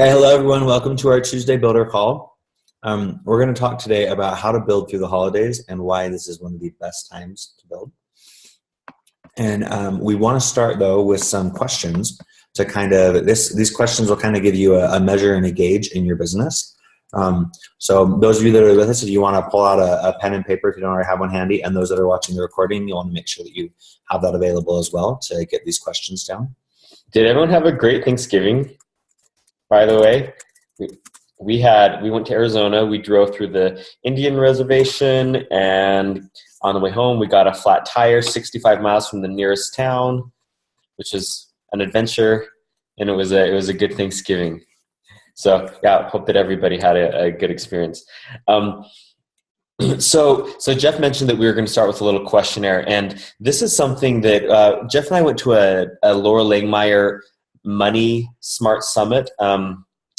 Hey, hello everyone. Welcome to our Tuesday Builder Call. We're going to talk today about how to build through the holidays and why this is one of the best times to build. And we want to start though with some questions to these questions will kind of give you a measure and a gauge in your business. So those of you that are with us, if you want to pull out a pen and paper, if you don't already have one handy, and those that are watching the recording, you want to make sure that you have that available as well to get these questions down. Did everyone have a great Thanksgiving? By the way, we went to Arizona. We drove through the Indian reservation, and on the way home, we got a flat tire 65 miles from the nearest town, which is an adventure, and it was a good Thanksgiving. So yeah, hope that everybody had a good experience. So Jeff mentioned that we were going to start with a little questionnaire, and this is something that Jeff and I went to a Laura Langmeyer Money Smart Summit a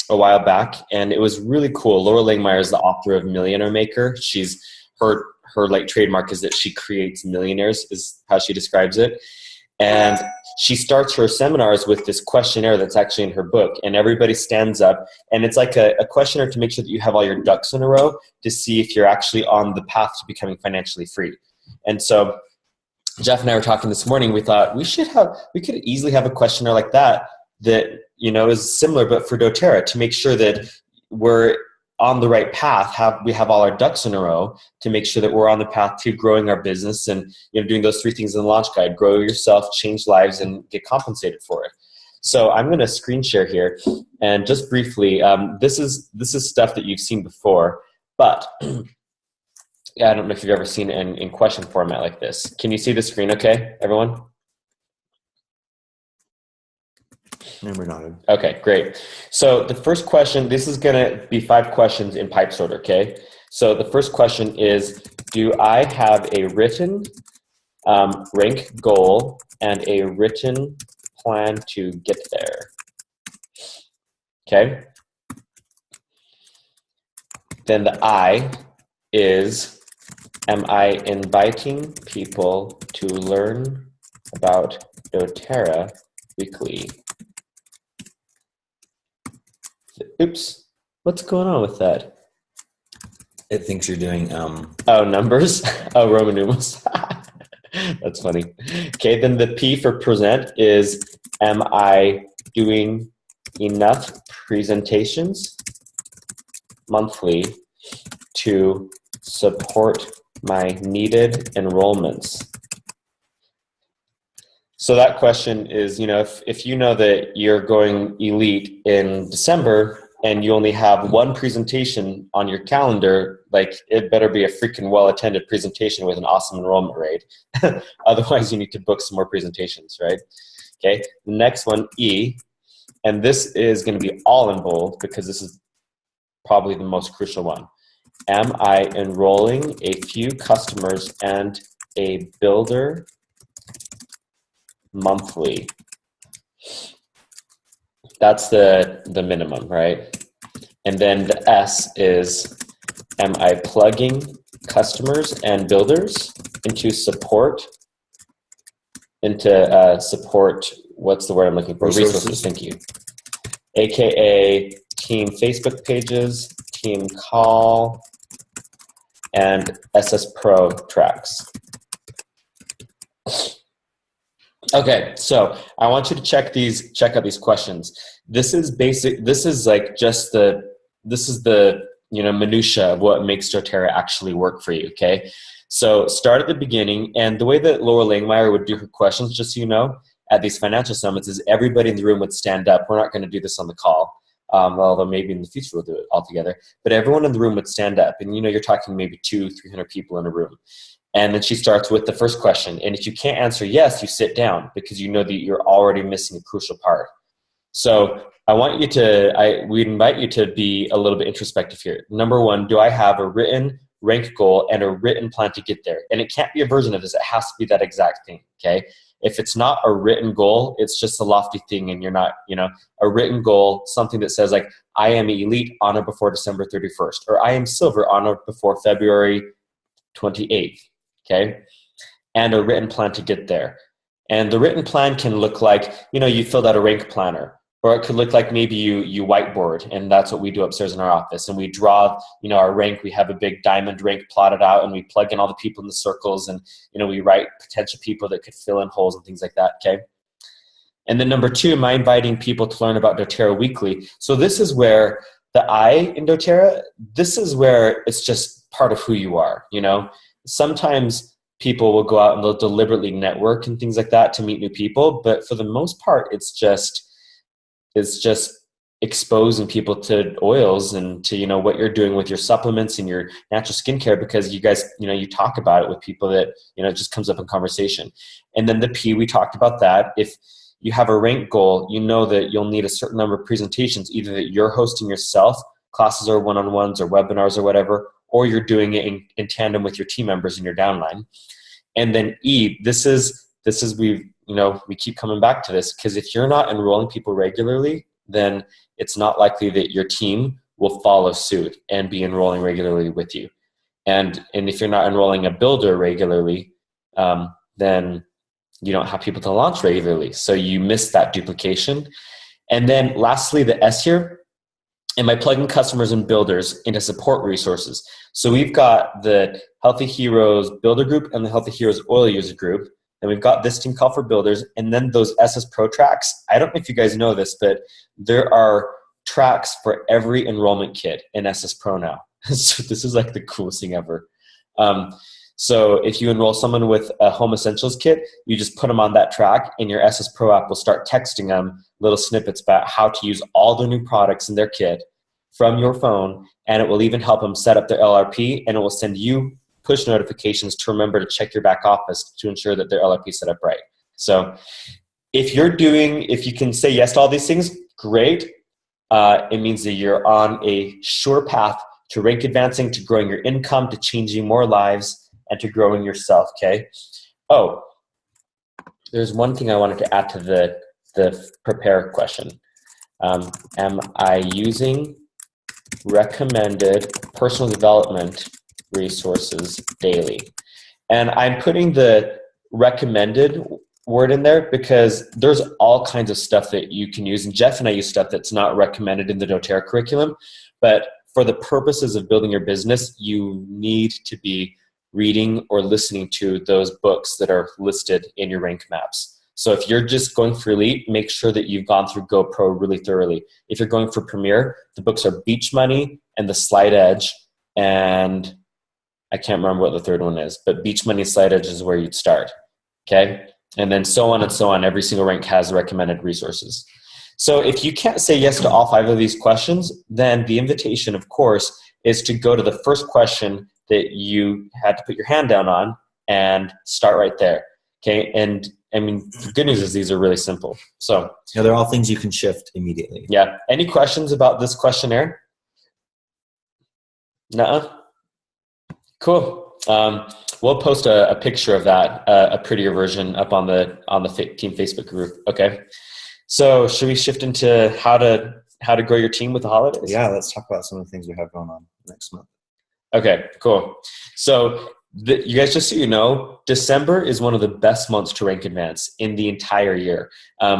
while back, and it was really cool. Laura Langmeyer is the author of Millionaire Maker. She's her like trademark is that she creates millionaires, is how she describes it. And she starts her seminars with this questionnaire that's actually in her book, and everybody stands up, and it's like a questionnaire to make sure that you have all your ducks in a row to see if you're actually on the path to becoming financially free. And so Jeff and I were talking this morning. We thought we could easily have a questionnaire like that is similar, but for doTERRA, to make sure that we're on the right path. We have all our ducks in a row to make sure that we're on the path to growing our business and doing those 3 things in the launch guide: grow yourself, change lives, and get compensated for it. So I'm going to screen share here, and just briefly, this is stuff that you've seen before, but yeah, I don't know if you've ever seen it in question format like this. Can you see the screen okay, everyone? And we're nodded. Okay, great. So the first question, this is going to be 5 questions in pipe order, okay? So the first question is, do I have a written rank goal and a written plan to get there? Okay. Then the I is, am I inviting people to learn about doTERRA weekly? Oops, what's going on with that? It thinks you're doing numbers. Roman numerals. That's funny. Okay, then the P for present is, am I doing enough presentations monthly to support my needed enrollments? So that question is, if you know that you're going elite in December and you only have 1 presentation on your calendar, like, it better be a freaking well-attended presentation with an awesome enrollment rate. Otherwise, you need to book some more presentations, right? Okay, the next one, E, and this is going to be all in bold because this is probably the most crucial one. Am I enrolling a few customers and a builder monthly? That's the minimum, right? And then the S is, am I plugging customers and builders into support, what's the word I'm looking for? Resources, thank you. AKA team Facebook pages, team call, and SS Pro tracks. Okay, so I want you to check out these questions. This is basic. This is like just the minutia of what makes doTERRA actually work for you. Okay, so start at the beginning, and the way that Laura Langmeyer would do her questions, just so you know, at these financial summits, is everybody in the room would stand up. We're not going to do this on the call, although maybe in the future we'll do it all together. But everyone in the room would stand up, and you're talking maybe 200-300 people in a room. And then she starts with the first question. And if you can't answer yes, you sit down because you know that you're already missing a crucial part. So we invite you to be a little bit introspective here. Number 1, do I have a written rank goal and a written plan to get there? And it can't be a version of this. It has to be that exact thing, okay? If it's not a written goal, it's just a lofty thing, and you're not, a written goal, something that says like, I am elite on or before December 31st, or I am silver on or before February 28th. Okay, and a written plan to get there. And the written plan can look like, you filled out a rank planner. Or it could look like maybe you whiteboard, and that's what we do upstairs in our office. And we draw, our rank. We have a big diamond rank plotted out, and we plug in all the people in the circles, and, we write potential people that could fill in holes and things like that, okay? And then number 2, am I inviting people to learn about doTERRA weekly? So this is where the I in doTERRA, this is where it's just part of who you are, Sometimes people will go out and they'll deliberately network and things like that to meet new people, but for the most part, it's just exposing people to oils and to, what you're doing with your supplements and your natural skincare, because you guys, you talk about it with people that, it just comes up in conversation. And then the P, we talked about that. If you have a rank goal, you know that you'll need a certain number of presentations, either that you're hosting yourself, classes or one-on-ones or webinars or whatever, or you're doing it in tandem with your team members in your downline. And then E, this is we keep coming back to this, because if you're not enrolling people regularly, then it's not likely that your team will follow suit and be enrolling regularly with you. And if you're not enrolling a builder regularly, then you don't have people to launch regularly. So you miss that duplication. And then lastly, the S here, am I plugging customers and builders into support resources? So we've got the Healthy Heroes Builder Group and the Healthy Heroes Oil User Group. And we've got this team called for builders, and then those SS Pro tracks. I don't know if you guys know this, but there are tracks for every enrollment kit in SS Pro now. So this is like the coolest thing ever. So if you enroll someone with a Home Essentials kit, you just put them on that track, and your SS Pro app will start texting them little snippets about how to use all the new products in their kit from your phone, and it will even help them set up their LRP, and it will send you push notifications to remember to check your back office to ensure that their LRP is set up right. So if you can say yes to all these things, great. It means that you're on a sure path to rank advancing, to growing your income, to changing more lives, and to growing yourself, okay? Oh, there's one thing I wanted to add to the prepare question. Am I using recommended personal development resources daily? And I'm putting the recommended word in there because there's all kinds of stuff that you can use. And Jeff and I use stuff that's not recommended in the doTERRA curriculum. But for the purposes of building your business, you need to be reading or listening to those books that are listed in your rank maps. So if you're just going for Elite, make sure that you've gone through GoPro really thoroughly. If you're going for Premier, the books are Beach Money and The Slight Edge, and I can't remember what the third one is, but Beach Money, Slight Edge is where you'd start, okay? And then so on and so on. Every single rank has recommended resources. So if you can't say yes to all 5 of these questions, then the invitation, of course, is to go to the first question that you had to put your hand down on and start right there, okay? And I mean, the good news is these are really simple. So yeah, they're all things you can shift immediately. Yeah. Any questions about this questionnaire? Nuh-uh? Cool. We'll post a picture of that, a prettier version up on the team Facebook group. Okay. So should we shift into how to grow your team with the holidays? Yeah, let's talk about some of the things we have going on next month. Okay, cool. So you guys, just so you know, December is one of the best months to rank advance in the entire year.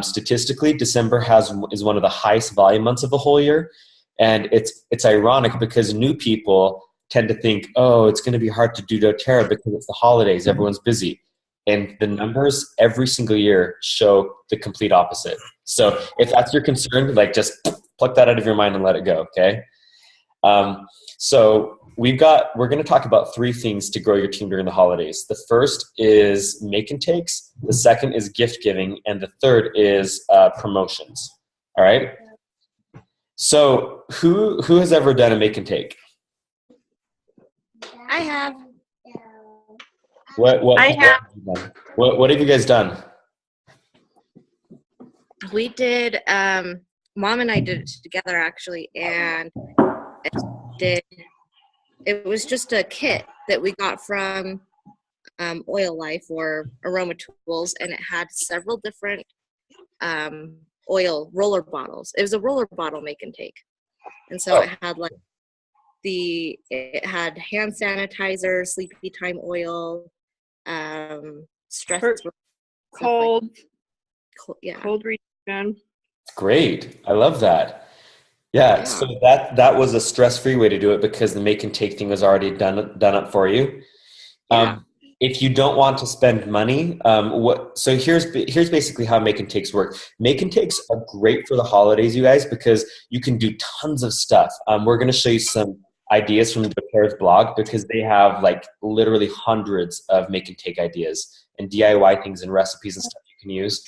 Statistically, December is one of the highest volume months of the whole year. And it's ironic because new people tend to think, oh, it's going to be hard to do doTERRA because it's the holidays, everyone's busy. And the numbers every single year show the complete opposite. So if that's your concern, like just pluck that out of your mind and let it go, okay? So we're going to talk about 3 things to grow your team during the holidays. The first is make and takes. The second is gift giving. And the third is promotions. All right? So who has ever done a make and take? I have. What have you guys done? We did, Mom and I did it together actually, and it was just a kit that we got from Oil Life or Aroma Tools, and it had several different oil roller bottles. It was a roller bottle make and take. And so it had like it had hand sanitizer, sleepy time oil, stress cold yeah. cold reduction. Great. I love that. Yeah. So that was a stress-free way to do it because the make and take thing was already done up for you. Yeah. If you don't want to spend money, so here's basically how make and takes work. Make and takes are great for the holidays, you guys, because you can do tons of stuff. We're going to show you some ideas from DoTerra's blog because they have like literally hundreds of make and take ideas and DIY things and recipes and stuff you can use.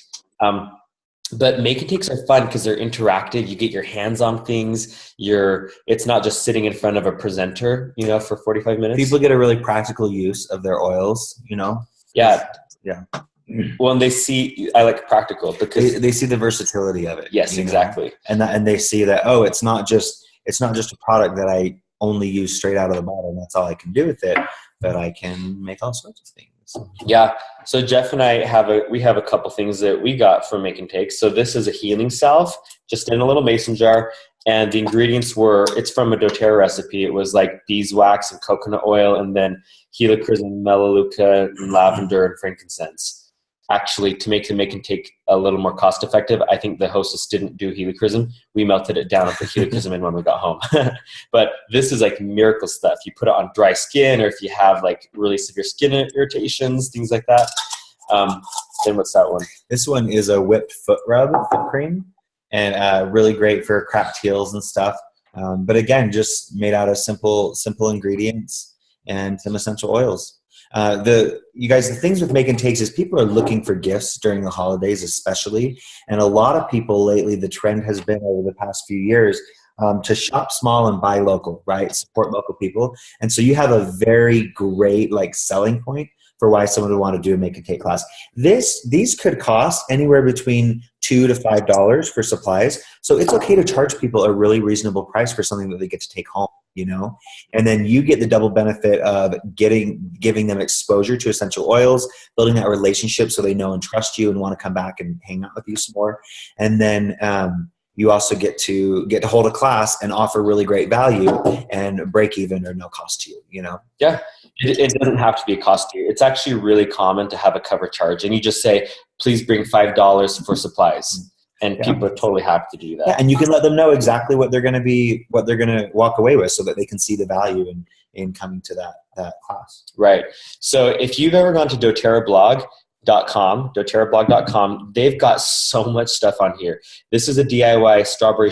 But make and takes are fun because they're interactive. You get your hands on things. It's not just sitting in front of a presenter, for 45 minutes. People get a really practical use of their oils, Yeah. Yeah. Well, and I like practical because they see the versatility of it. Yes, exactly. And they see that, it's not just a product that I only use straight out of the bottle and that's all I can do with it, but I can make all sorts of things. Yeah. So Jeff and I have a couple things that we got from Make and Take. So this is a healing salve, just in a little mason jar. And the ingredients it's from a doTERRA recipe. It was like beeswax and coconut oil and then helichrysum, melaleuca, and lavender and frankincense. Actually, to make the Make and Take a little more cost effective, I think the hostess didn't do helichrysum. We melted it down and put helichrysum in when we got home. But this is like miracle stuff. You put it on dry skin or if you have like really severe skin irritations, things like that. Then what's that one? This one is a whipped foot cream, and really great for cracked heels and stuff. But again, just made out of simple ingredients and some essential oils. The things with make and takes is people are looking for gifts during the holidays, especially. And a lot of people lately, the trend has been over the past few years to shop small and buy local, right? Support local people. And so you have a very great selling point for why someone would want to do a make and take class. These could cost anywhere between $2 to $5 for supplies. So it's okay to charge people a really reasonable price for something that they get to take home, and then you get the double benefit of giving them exposure to essential oils, building that relationship so they know and trust you and want to come back and hang out with you some more. And then you also get to hold a class and offer really great value and break even or no cost to you, Yeah. It doesn't have to be a cost to you. It's actually really common to have a cover charge and you just say, please bring $5 for supplies. And people are totally happy to do that. Yeah, and you can let them know exactly what they're going to walk away with so that they can see the value in coming to that class. Right. So if you've ever gone to doTERRAblog.com, they've got so much stuff on here. This is a DIY strawberry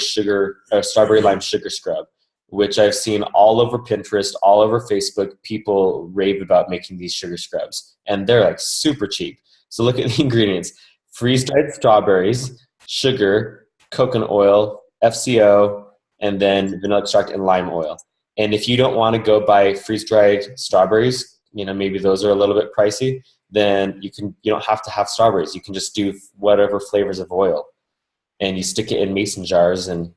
lime sugar scrub, which I've seen all over Pinterest, all over Facebook. People rave about making these sugar scrubs, and they're like super cheap. So look at the ingredients: freeze-dried strawberries, sugar, coconut oil, FCO, and then vanilla extract and lime oil. And if you don't want to go buy freeze-dried strawberries, maybe those are a little bit pricey, then you don't have to have strawberries. You can just do whatever flavors of oil. And you stick it in mason jars and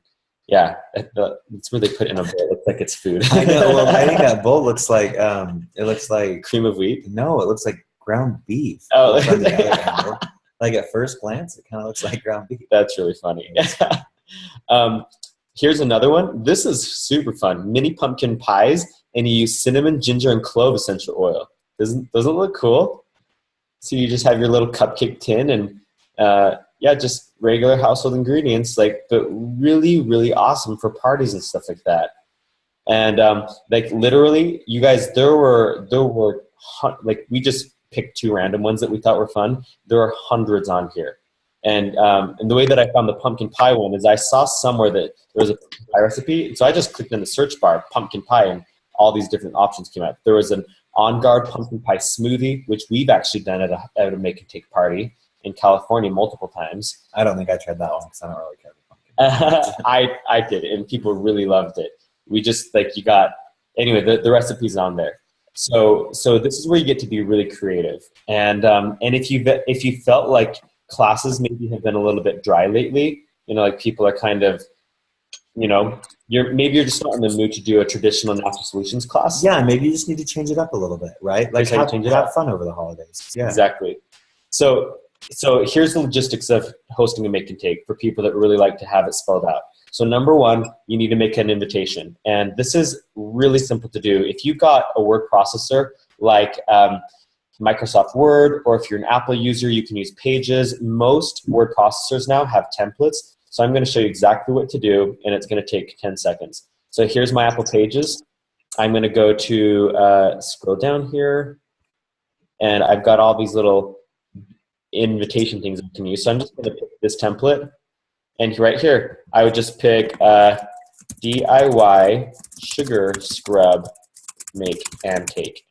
it's where they put it in a bowl. It looks like it's food. I know. Well, I think that bowl looks like cream of wheat. No, it looks like ground beef. Oh, like at first glance, it kind of looks like ground beef. That's really funny. Here's another one. This is super fun. Mini pumpkin pies, and you use cinnamon, ginger, and clove essential oil. Doesn't it look cool? So you just have your little cupcake tin and just regular household ingredients, but really, really awesome for parties and stuff like that. And literally, you guys, there were we just picked 2 random ones that we thought were fun. There are hundreds on here. And the way that I found the pumpkin pie one is I saw somewhere that there was a pie recipe. So I just clicked in the search bar, pumpkin pie, and all these different options came out. There was an On Guard pumpkin pie smoothie, which we've actually done at a make and take party in California multiple times. I don't think I tried that one because I don't really care about pumpkin. I did it, and people really loved it. We just the recipe's on there. So this is where you get to be really creative. And if you felt like classes maybe have been a little bit dry lately, people are kind of, you're just not in the mood to do a traditional natural solutions class. Yeah, maybe you just need to change it up a little bit, right? Have fun over the holidays. Yeah, exactly. So here's the logistics of hosting a make and take for people that really like to have it spelled out. So number 1, you need to make an invitation. And this is really simple to do. If you've got a word processor like Microsoft Word, or if you're an Apple user, you can use Pages. Most word processors now have templates. So I'm going to show you exactly what to do, and it's going to take 10 seconds. So here's my Apple Pages. I'm going to go to scroll down here, and I've got all these little invitation things I can use. So I'm just going to pick this template, and right here, I would just pick DIY sugar scrub make and take.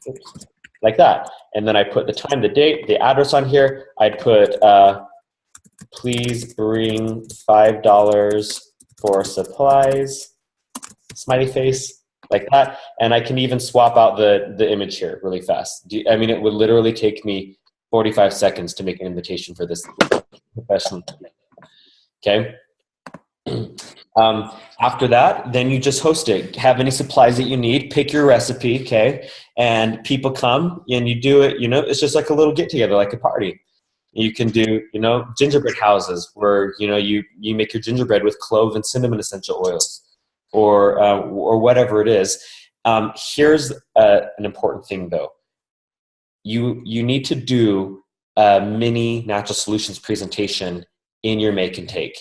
Oops. Like that. And then I put the time, the date, the address on here. I'd put, please bring $5 for supplies, smiley face, like that. And I can even swap out the image here really fast. I mean, it would literally take me 45 seconds to make an invitation for this professional. Okay. After that, then you just host it. Have any supplies that you need, pick your recipe, okay? And people come and you do it, it's just like a little get together, like a party. You can do, gingerbread houses where, you make your gingerbread with clove and cinnamon essential oils or whatever it is. Here's an important thing though. You need to do a mini natural solutions presentation in your make and take.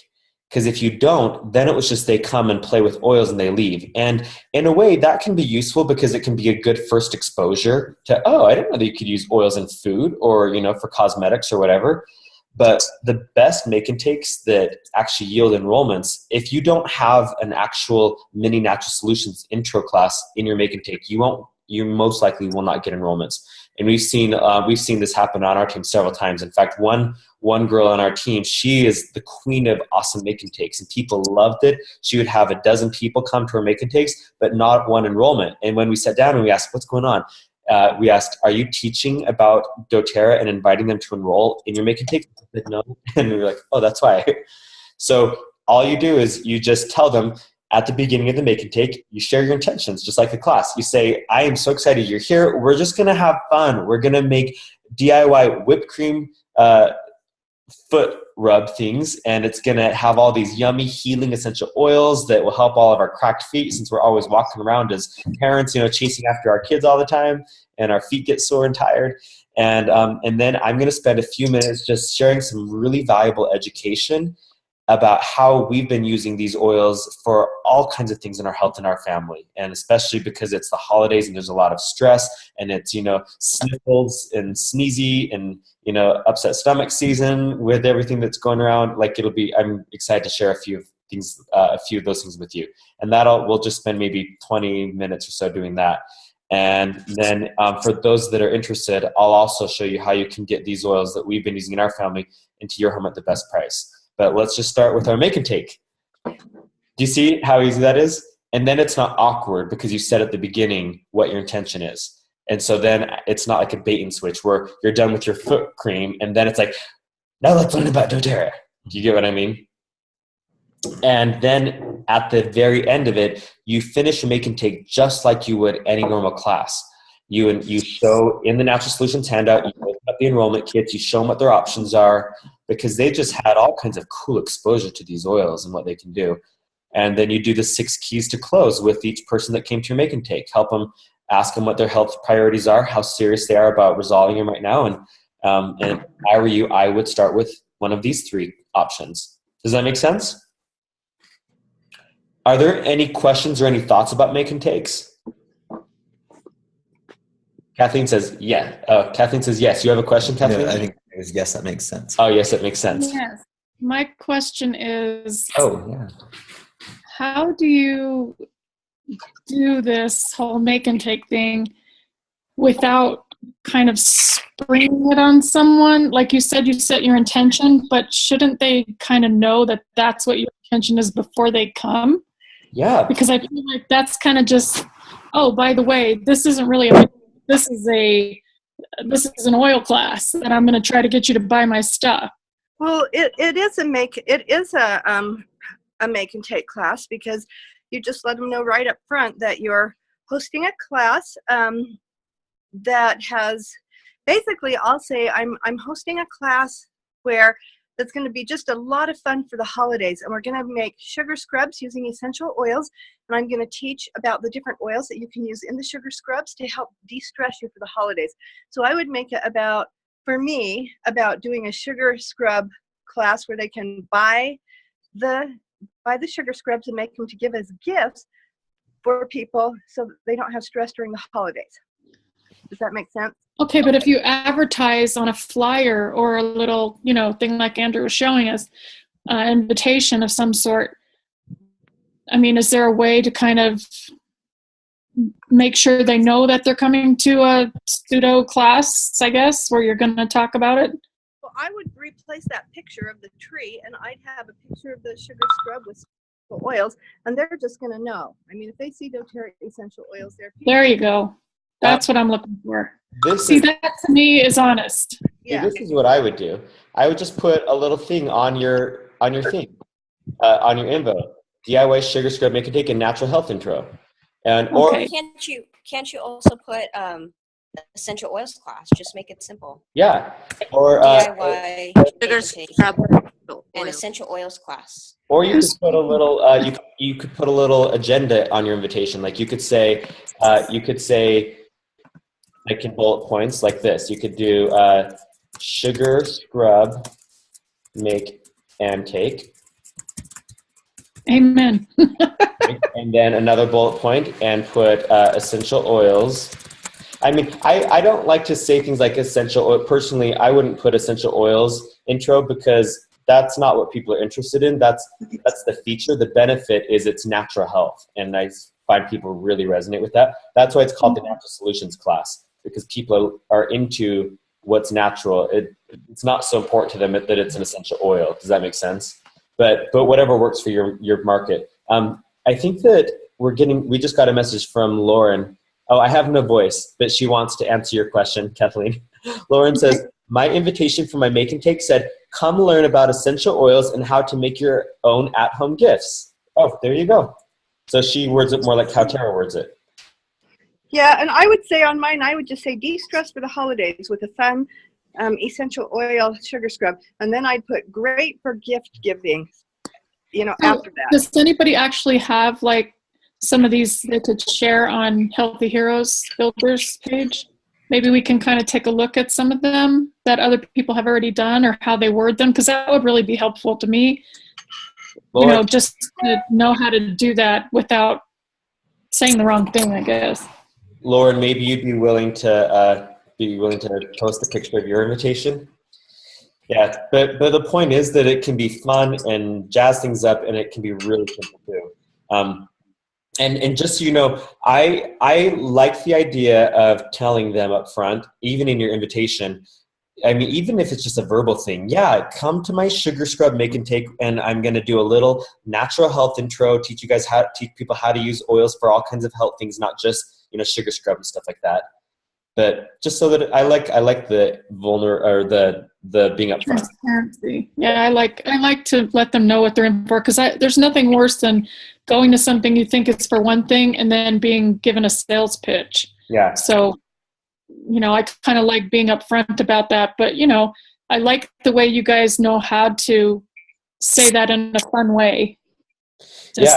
Because if you don't, then it was just they come and play with oils and they leave. And in a way, that can be useful because it can be a good first exposure to, oh, I didn't know that you could use oils in food or, for cosmetics or whatever. But the best make and takes that actually yield enrollments, if you don't have an actual mini natural solutions intro class in your make and take, you most likely will not get enrollments. And we've seen this happen on our team several times. In fact, one girl on our team, she is the queen of awesome make and takes, and people loved it. She would have a dozen people come to her make and takes, but not one enrollment. And when we sat down and we asked, what's going on? We asked, are you teaching about doTERRA and inviting them to enroll in your make and take? They said, no. And we were like, oh, that's why. So all you do is you just tell them, at the beginning of the make and take, you share your intentions, just like a class. You say, I am so excited you're here. We're just going to have fun. We're going to make DIY whipped cream foot rub things, and it's going to have all these yummy healing essential oils that will help all of our cracked feet, since we're always walking around as parents, chasing after our kids all the time, and our feet get sore and tired. And then I'm going to spend a few minutes just sharing some really valuable education about how we've been using these oils for all kinds of things in our health and our family. And especially because it's the holidays and there's a lot of stress, and it's, sniffles and sneezy and, upset stomach season with everything that's going around. I'm excited to share a few of those things with you. And we'll just spend maybe 20 minutes or so doing that. And then for those that are interested, I'll also show you how you can get these oils that we've been using in our family into your home at the best price. But let's just start with our make and take. Do you see how easy that is? And then it's not awkward because you said at the beginning what your intention is. And so then it's not like a bait and switch where you're done with your foot cream and then it's like, now let's learn about doTERRA. Do you get what I mean? And then at the very end of it, you finish your make and take just like you would any normal class. You show in the Natural Solutions handout, you open up the enrollment kits, you show them what their options are, because they just had all kinds of cool exposure to these oils and what they can do. And then you do the 6 keys to close with each person that came to your make and take. Help them, ask them what their health priorities are, how serious they are about resolving them right now. And if I were you, I would start with one of these 3 options. Does that make sense? Are there any questions or any thoughts about make and takes? Kathleen says, yeah. Kathleen says, yes. You have a question, Kathleen? Yeah, I think it was yes, that makes sense. Oh, yes, that makes sense. Yes. My question is, yeah. How do you do this whole make and take thing without kind of springing it on someone? Like you said, you set your intention, but shouldn't they kind of know that that's what your intention is before they come? Yeah. Because I feel like that's kind of just, oh, by the way, this isn't really this is an oil class, and I'm going to try to get you to buy my stuff. Well, it is a make and take class, because you just let them know right up front that you're hosting a class that has, basically I'll say I'm hosting a class where that's going to be just a lot of fun for the holidays, and we're going to make sugar scrubs using essential oils, and I'm going to teach about the different oils that you can use in the sugar scrubs to help de-stress you for the holidays. So I would make it about doing a sugar scrub class where they can buy buy the sugar scrubs and make them to give as gifts for people so that they don't have stress during the holidays. Does that make sense? Okay, but if you advertise on a flyer or a little, thing like Andrew was showing us, invitation of some sort, I mean, is there a way to kind of make sure they know that they're coming to a pseudo class, I guess, where you're going to talk about it? Well, I would replace that picture of the tree, and I'd have a picture of the sugar scrub with oils, and they're just going to know. I mean, if they see doTERRA essential oils there you go. That's what I'm looking for. That to me is honest. Yeah. This is what I would do. I would just put a little thing on your thing, on your info. DIY sugar scrub make and take a natural health intro. And or can't you also put essential oils class? Just make it simple. Yeah. Or DIY sugar scrub and essential oils class. Or you could put a little you could put a little agenda on your invitation. Like you could say like in bullet points like this. You could do sugar scrub make and take. Amen. And then another bullet point and put essential oils. I mean, I don't like to say things like essential oil. Personally, I wouldn't put essential oils intro because that's not what people are interested in. That's the feature. The benefit is it's natural health. And I find people really resonate with that. That's why it's called the Natural Solutions class, because people are into what's natural. It's not so important to them that it's an essential oil. Does that make sense? But whatever works for your market. I think that we just got a message from Lauren. Oh, I have no voice, but she wants to answer your question, Kathleen. Lauren says, my invitation for my make and take said, come learn about essential oils and how to make your own at-home gifts. Oh, there you go. So she words it more like how Tara words it. Yeah, and I would say on mine, I would just say de-stress for the holidays with a fun essential oil sugar scrub. And then I'd put great for gift giving, after that. Does anybody actually have like some of these they could share on Healthy Heroes Builders page? Maybe we can kind of take a look at some of them that other people have already done or how they word them, because that would really be helpful to me. Lauren, just to know how to do that without saying the wrong thing, I guess. Lauren, maybe you'd be willing to post a picture of your invitation. Yeah, but the point is that it can be fun and jazz things up, and it can be really simple too. And just so you know, I like the idea of telling them up front, even in your invitation. I mean, even if it's just a verbal thing, yeah, come to my sugar scrub make and take, and I'm going to do a little natural health intro, teach people how to use oils for all kinds of health things, not just sugar scrub and stuff like that. But just so that I like the the being upfront. Transparency. Yeah, I like to let them know what they're in for, because there's nothing worse than going to something you think is for one thing and then being given a sales pitch. Yeah. So, I kind of like being upfront about that, but I like the way you guys know how to say that in a fun way. And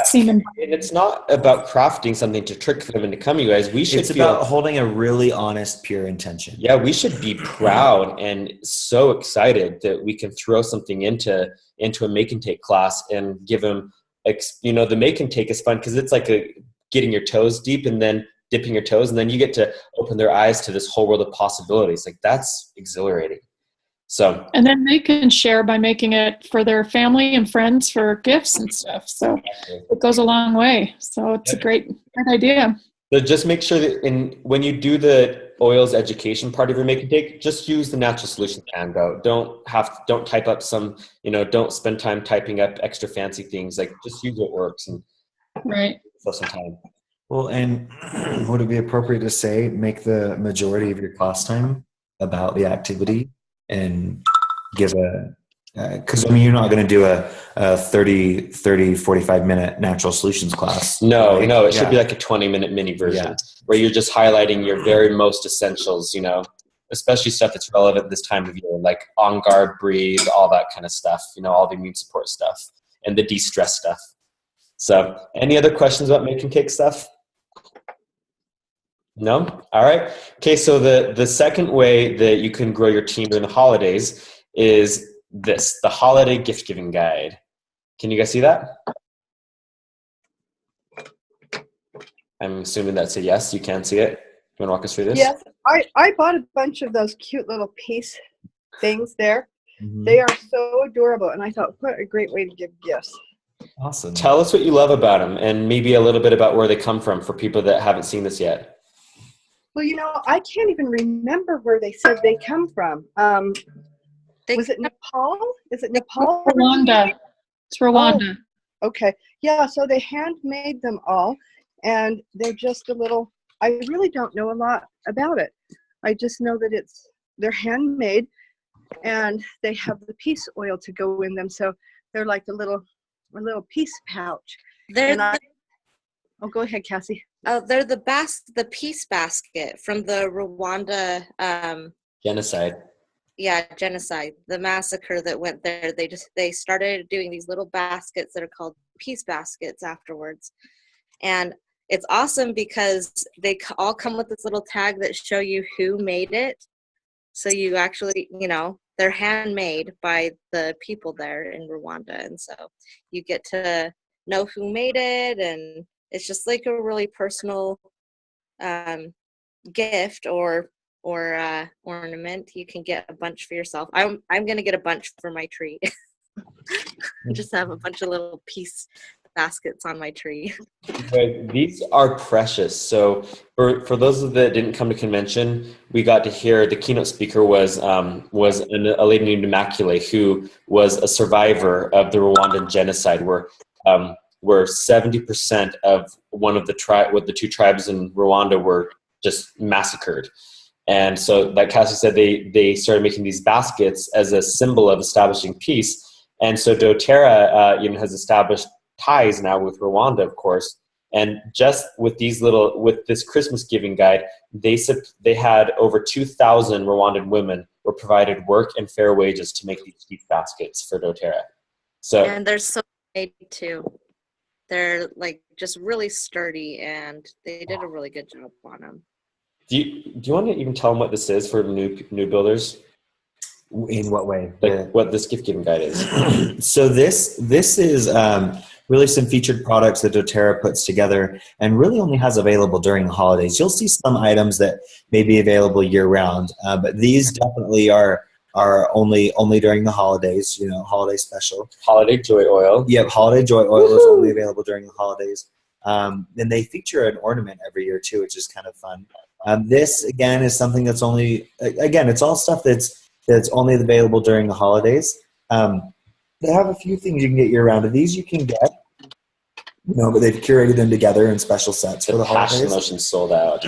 it's not about crafting something to trick them into coming, you guys. It's about holding a really honest, pure intention. Yeah, we should be proud and so excited that we can throw something into a make and take class and give them, the make and take is fun because it's like getting your toes deep and then dipping your toes, and then you get to open their eyes to this whole world of possibilities. Like, that's exhilarating. So, and then they can share by making it for their family and friends for gifts and stuff. So it goes a long way. So it's a great idea. So just make sure that when you do the oils education part of your make and take, just use the Natural Solutions handout. Don't type up some, don't spend time typing up extra fancy things. Like, just use what works and save some time. Well, and would it be appropriate to say, make the majority of your class time about the activity? And give because you're not going to do a 30, 45-minute natural solutions class. No, it should be like a 20-minute mini version where you're just highlighting your very most essentials, especially stuff that's relevant this time of year, like On Guard, Breathe, all that kind of stuff, all the immune support stuff and the de-stress stuff. So any other questions about making cake stuff? No? All right. Okay, so the second way that you can grow your team during the holidays is the Holiday Gift Giving Guide. Can you guys see that? I'm assuming that's a yes. You can see it. You want to walk us through this? Yes, I bought a bunch of those cute little piece things there. Mhm. They are so adorable, and I thought, what a great way to give gifts. Awesome. Tell us what you love about them and maybe a little bit about where they come from for people that haven't seen this yet. Well, I can't even remember where they said they come from. Was it Nepal? Is it Nepal? Rwanda. It's Rwanda. Oh, okay. Yeah, so they handmade them all, and they're just a little, I really don't know a lot about it. I just know that they're handmade, and they have the peace oil to go in them, so they're like a little peace pouch. Oh, go ahead, Cassie. Oh, they're the peace basket from the Rwanda Genocide. genocide, the massacre that went there. They started doing these little baskets that are called peace baskets afterwards. And it's awesome because they all come with this little tag that show you who made it. So you actually, they're handmade by the people there in Rwanda. And so you get to know who made it, and it's just like a really personal gift or ornament. You can get a bunch for yourself. I'm gonna get a bunch for my tree. Just have a bunch of little peace baskets on my tree. These are precious. So for those that didn't come to convention, we got to hear the keynote speaker was a lady named Immaculée, who was a survivor of the Rwandan genocide, where 70% of one of the two tribes in Rwanda were just massacred. And so, like Cassie said, they started making these baskets as a symbol of establishing peace. And so doTERRA has established ties now with Rwanda, of course. And just with this Christmas giving guide, they had over 2,000 Rwandan women were provided work and fair wages to make these peace baskets for doTERRA. So, and they're so made too. They're like just really sturdy, and they did a really good job on them. Do you want to even tell them what this is for new builders? In what way? Like what this gift giving guide is? So this is really some featured products that doTERRA puts together and really only has available during the holidays. You'll see some items that may be available year round, but these definitely are only during the holidays. Holiday special. Holiday Joy oil. Yep, Holiday Joy oil Woo-hoo! is only available during the holidays. And they feature an ornament every year too, which is kind of fun. This again is something that's it's all stuff that's only available during the holidays. They have a few things you can get year round. Of these you can get, but they've curated them together in special sets for the holidays. Passion lotion sold out.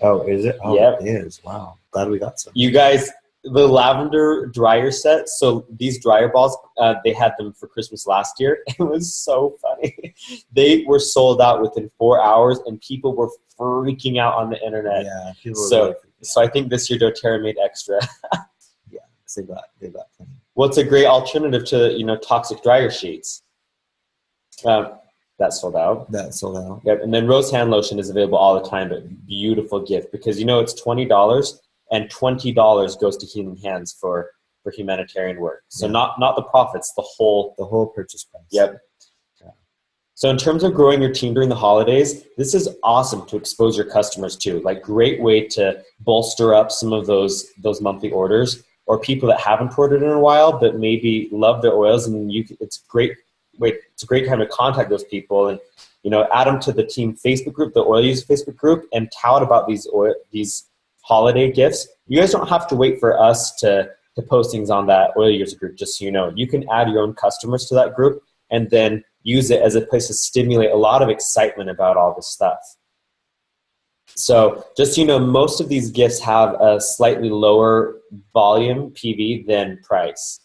Oh, is it? Oh, yep. It is. Wow. Glad we got some. You guys, the lavender dryer set. So these dryer balls, they had them for Christmas last year. It was so funny. They were sold out within 4 hours, and people were freaking out on the internet. Yeah. People were So really I think this year doTERRA made extra. Yeah, they got plenty. What's a great alternative to toxic dryer sheets? That sold out. Yep. And then rose hand lotion is available all the time, but beautiful gift because it's $20 and $20 goes to Healing Hands for humanitarian work. So not the profits, the whole purchase price. Yep. Yeah. So in terms of growing your team during the holidays, this is awesome to expose your customers to. Like great way to bolster up some of those monthly orders, or people that haven't ordered in a while but maybe love their oils, and it's a great time to contact those people and add them to the team Facebook group, the oil user Facebook group, and tout about these holiday gifts. You guys don't have to wait for us to post things on that oil user group. Just so you can add your own customers to that group and then use it as a place to stimulate a lot of excitement about all this stuff. So just most of these gifts have a slightly lower volume PV than price.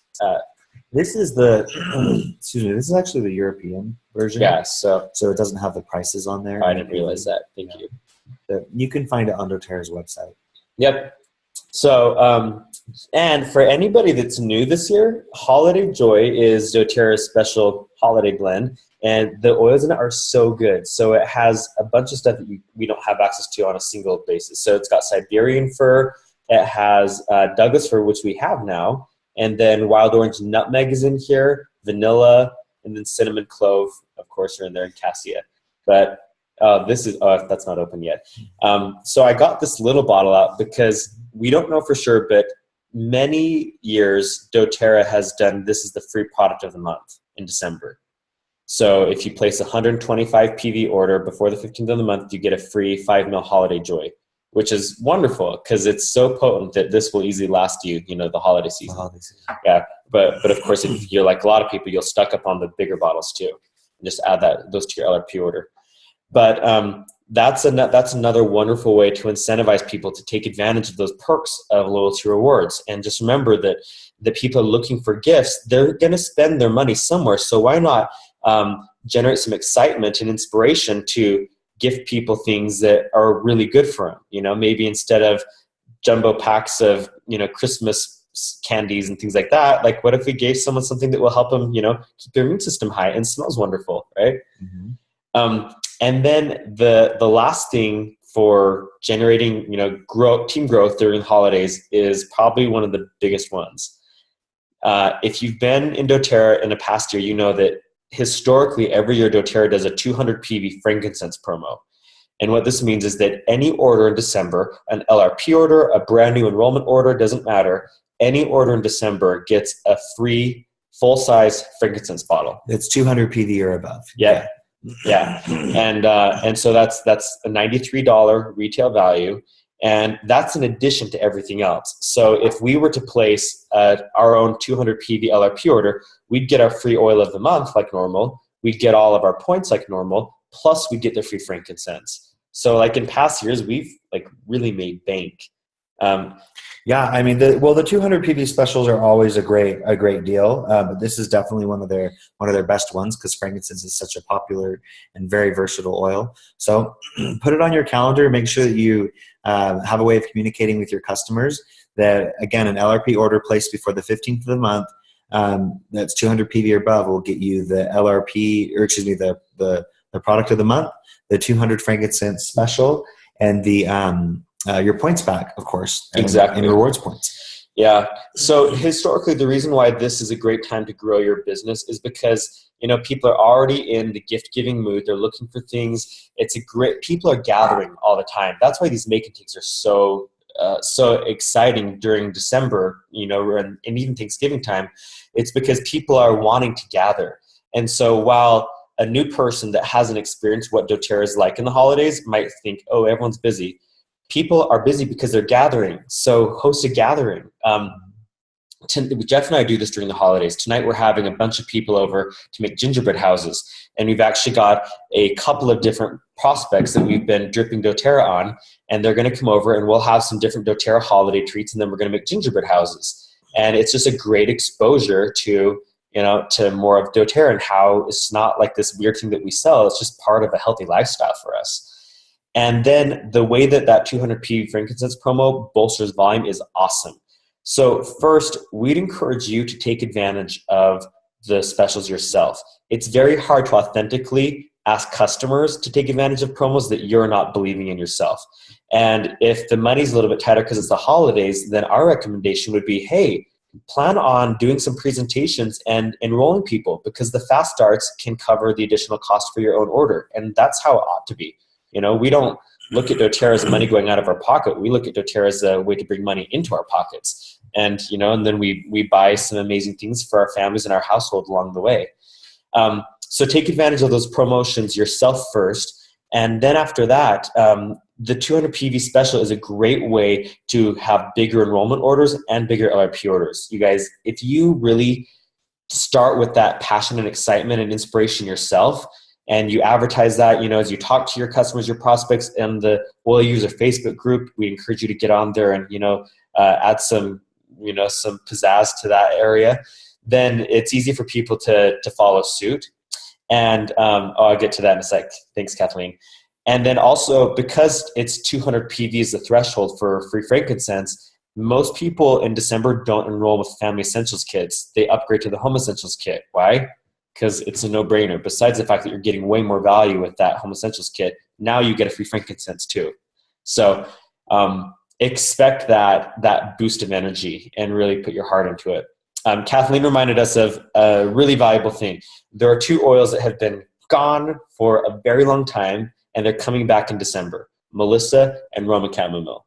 This is this is actually the European version. Yeah, so it doesn't have the prices on there. I didn't realize that. Thank you. You can find it on doTERRA's website. Yep. So, and for anybody that's new this year, Holiday Joy is doTERRA's special holiday blend, and the oils in it are so good. So it has a bunch of stuff that we don't have access to on a single basis. So it's got Siberian fir, it has Douglas fir, which we have now, and then wild orange nutmeg is in here, vanilla, and then cinnamon clove, of course, are in there, and cassia. But that's not open yet. So I got this little bottle out because we don't know for sure, but many years doTERRA has done this is the free product of the month in December. So if you place a 125 PV order before the 15th of the month, you get a free 5 ml Holiday Joy, which is wonderful because it's so potent that this will easily last you, the holiday season. Yeah, but of course, if you're like a lot of people, you'll stock up on the bigger bottles too, and just add those to your LRP order. But that's another wonderful way to incentivize people to take advantage of those perks of loyalty rewards. And just remember that the people looking for gifts, they're going to spend their money somewhere. So why not generate some excitement and inspiration to gift people things that are really good for them? Maybe instead of jumbo packs of, Christmas candies and things like that, like what if we gave someone something that will help them, keep their immune system high and smells wonderful, right? Mm-hmm. And then the last thing for generating, team growth during holidays is probably one of the biggest ones. If you've been in doTERRA in the past year, you know that historically every year doTERRA does a 200 PV frankincense promo. And what this means is that any order in December, an LRP order, a brand new enrollment order, doesn't matter, any order in December gets a free full-size frankincense bottle. It's 200 PV or above. Yeah. Yeah. And so that's a $93 retail value. And that's in addition to everything else. So if we were to place our own 200 PV LRP order, we'd get our free oil of the month like normal. We'd get all of our points like normal. Plus we'd get the free frankincense. So like in past years, we've like really made bank. Yeah, I mean, the 200 PV specials are always a great deal, but this is definitely one of their best ones because frankincense is such a popular and very versatile oil. So put it on your calendar. Make sure that you have a way of communicating with your customers that, again, an LRP order placed before the 15th of the month that's 200 PV or above will get you the the product of the month, the 200 frankincense special, and the your points back, of course, and rewards points. Yeah. So historically, the reason why this is a great time to grow your business is because, people are already in the gift giving mood. They're looking for things. People are gathering all the time. That's why these make and takes are so exciting during December, and even Thanksgiving time. It's because people are wanting to gather. And so while a new person that hasn't experienced what doTERRA is like in the holidays might think, oh, everyone's busy. People are busy because they're gathering. So host a gathering. Jeff and I do this during the holidays. Tonight we're having a bunch of people over to make gingerbread houses. And we've actually got a couple of different prospects that we've been dripping doTERRA on. And they're going to come over and we'll have some different doTERRA holiday treats. And then we're going to make gingerbread houses. And it's just a great exposure to more of doTERRA and how it's not like this weird thing that we sell. It's just part of a healthy lifestyle for us. And then the way that 200 PV frankincense promo bolsters volume is awesome. So first, we'd encourage you to take advantage of the specials yourself. It's very hard to authentically ask customers to take advantage of promos that you're not believing in yourself. And if the money's a little bit tighter because it's the holidays, then our recommendation would be, hey, plan on doing some presentations and enrolling people because the fast starts can cover the additional cost for your own order. And that's how it ought to be. We don't look at doTERRA as money going out of our pocket. We look at doTERRA as a way to bring money into our pockets. And, and then we buy some amazing things for our families and our household along the way. So take advantage of those promotions yourself first. And then after that, the 200 PV special is a great way to have bigger enrollment orders and bigger LRP orders. You guys, if you really start with that passion and excitement and inspiration yourself, and you advertise that, as you talk to your customers, your prospects, and the Oil User Facebook group, we encourage you to get on there and, add some pizzazz to that area, then it's easy for people to follow suit. And I'll get to that in a sec. Thanks, Kathleen. And then also, because it's 200 PV is the threshold for free frankincense, most people in December don't enroll with Family Essentials kits. They upgrade to the Home Essentials kit. Why? Because it's a no-brainer. Besides the fact that you're getting way more value with that Home Essentials kit, now you get a free frankincense too. So expect that boost of energy and really put your heart into it. Kathleen reminded us of a really valuable thing. There are 2 oils that have been gone for a very long time, and they're coming back in December: Melissa and Roman chamomile.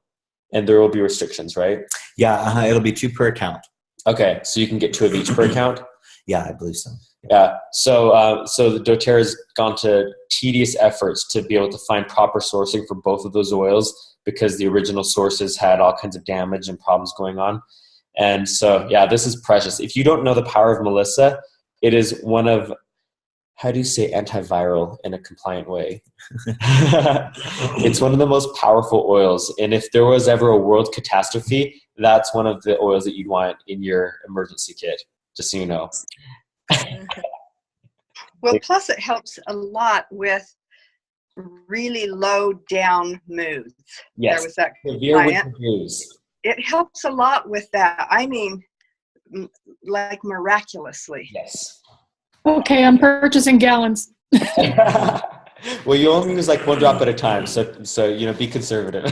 And there will be restrictions, right? Yeah, it'll be 2 per account. Okay, so you can get 2 of each per account? Yeah, I believe so. Yeah, so the doTERRA's gone to tedious efforts to be able to find proper sourcing for both of those oils, because the original sources had all kinds of damage and problems going on. And so, yeah, this is precious. If you don't know the power of Melissa, it is one of, how do you say antiviral in a compliant way? It's one of the most powerful oils. And if there was ever a world catastrophe, that's one of the oils that you'd want in your emergency kit, just so you know. Well, plus it helps a lot with really low down moods. Yes, There was that severe client. winter blues. It helps a lot with that. I mean, like miraculously. Yes. Okay, I'm purchasing gallons. Well, you only use like 1 drop at a time, so you know, be conservative.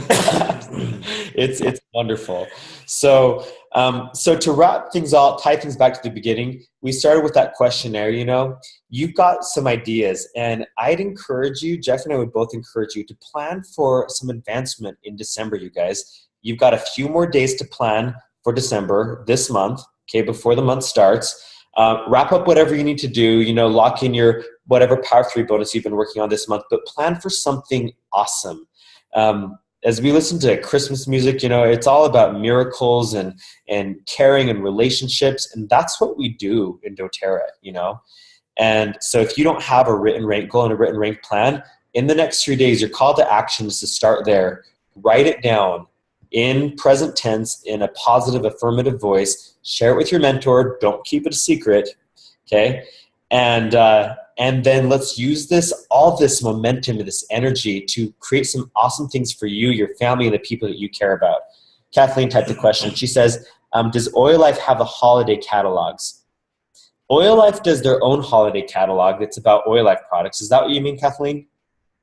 It's wonderful. So to wrap things all, tie things back to the beginning, we started with that questionnaire. You know, you've got some ideas, and I'd encourage you, Jeff and I would both encourage you to plan for some advancement in December. You guys, you've got a few more days to plan for December this month. Okay, before the month starts. Wrap up whatever you need to do, you know, lock in your whatever Power 3 bonus you've been working on this month, but plan for something awesome. As we listen to Christmas music, you know, it's all about miracles and caring and relationships, and that's what we do in doTERRA, you know. And so if you don't have a written rank goal and a written rank plan, in the next 3 days, your call to action is to start there. Write it down in present tense, in a positive, affirmative voice. Share it with your mentor. Don't keep it a secret, okay? And then let's use all this momentum and this energy to create some awesome things for you, your family, and the people that you care about. Kathleen typed the question. She says, does Oil Life have a holiday catalogs? Oil Life does their own holiday catalog that's about Oil Life products. Is that what you mean, Kathleen?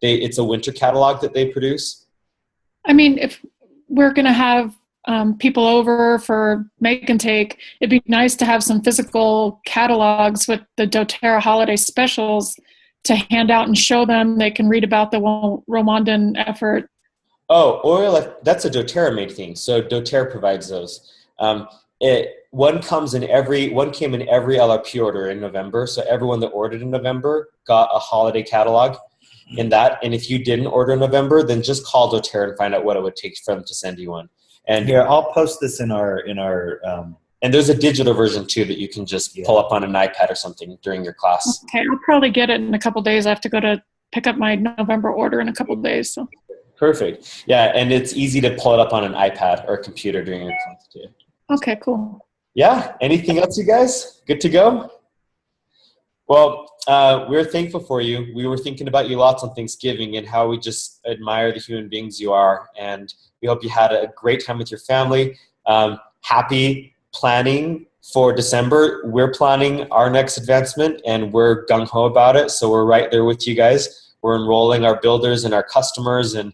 It's a winter catalog that they produce? I mean, if we're going to have people over for make and take, it'd be nice to have some physical catalogs with the doTERRA holiday specials to hand out and show them. They can read about the Rwandan effort. Oh, Oil Life, that's a doTERRA made thing. So doTERRA provides those. One came in every LRP order in November. So everyone that ordered in November got a holiday catalog in that. And if you didn't order in November, then just call doTERRA and find out what it would take for them to send you one. And here, I'll post this in our and there's a digital version too that you can just pull up on an iPad or something during your class. Okay, I'll probably get it in a couple days. I have to go to pick up my November order in a couple days. So. Perfect. Yeah, and it's easy to pull it up on an iPad or a computer during your class too. Okay, cool. Yeah. Anything else, you guys? Good to go? Well, we're thankful for you. We were thinking about you lots on Thanksgiving and how we just admire the human beings you are. And we hope you had a great time with your family. Happy planning for December. We're planning our next advancement, and we're gung-ho about it. So we're right there with you guys. We're enrolling our builders and our customers and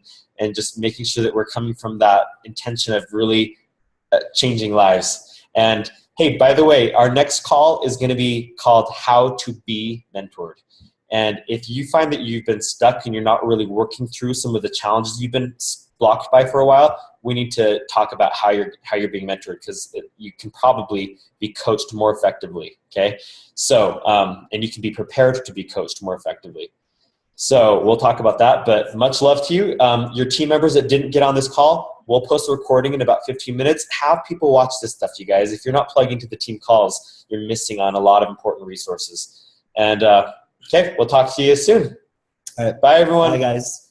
just making sure that we're coming from that intention of really changing lives. And hey, by the way, our next call is going to be called How to Be Mentored. And if you find that you've been stuck and you're not really working through some of the challenges you've been blocked by for a while, we need to talk about how you're being mentored, because you can probably be coached more effectively, okay? So, and you can be prepared to be coached more effectively. So we'll talk about that, but much love to you. Your team members that didn't get on this call, we'll post a recording in about 15 minutes. Have people watch this stuff, you guys. If you're not plugged into the team calls, you're missing on a lot of important resources. And okay, we'll talk to you soon. All right. Bye, everyone. Bye, guys.